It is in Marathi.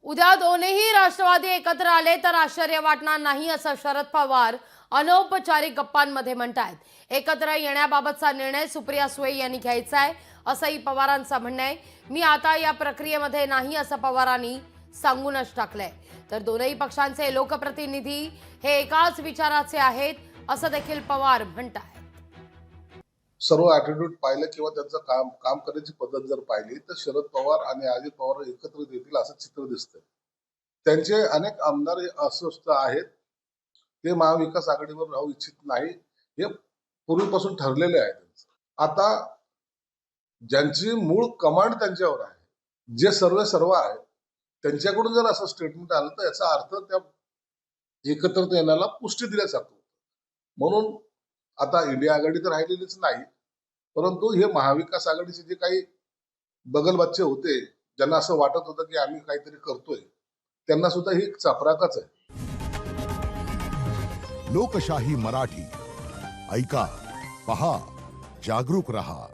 उद्या दोन्ही राष्ट्रवादी एकत्र आले तर आश्चर्य वाटणार नाही असं शरद पवार अनौपचारिक गप्पांमध्ये म्हणतायत। एकत्र येण्याबाबतचा निर्णय सुप्रिया सुळे यांनी घ्यायचा आहे असंही पवारांचं म्हणणं आहे। मी आता या प्रक्रियेमध्ये नाही असं पवारांनी सांगूनच टाकलंय। तर दोनही पक्षांचे लोकप्रतिनिधी हे एकाच विचाराचे आहेत असं देखील पवार म्हणतात। सर्व ॲटिट्यूड पाहिलं किंवा त्यांचं काम करण्याची पद्धत जर पाहिली तर शरद पवार आणि अजित पवार एकत्र येतील असं चित्र दिसतंय। त्यांचे अनेक आमदार अस्वस्थ आहेत, ते महाविकास आघाडीवर राहू इच्छित नाही, हे पूर्वीपासून ठरलेले आहे। आता ज्यांची मूळ कमांड त्यांच्यावर आहे, जे सर्व आहेत, त्यांच्याकडून जर असं स्टेटमेंट आलं तर याचा अर्थ त्या एकत्र येण्याला पुष्टी दिल्यासारखं। म्हणून आता इंडिया आघाडी तर राहिलेलीच नाही, परंतु हे महाविकास आघाडीचे जे काही बगलबच्चे होते, ज्यांना असं वाटत होतं की आम्ही काहीतरी करतोय, त्यांना सुद्धा ही चपराकच आहे। लोकशाही मराठी ऐका, पहा, जागरूक रहा।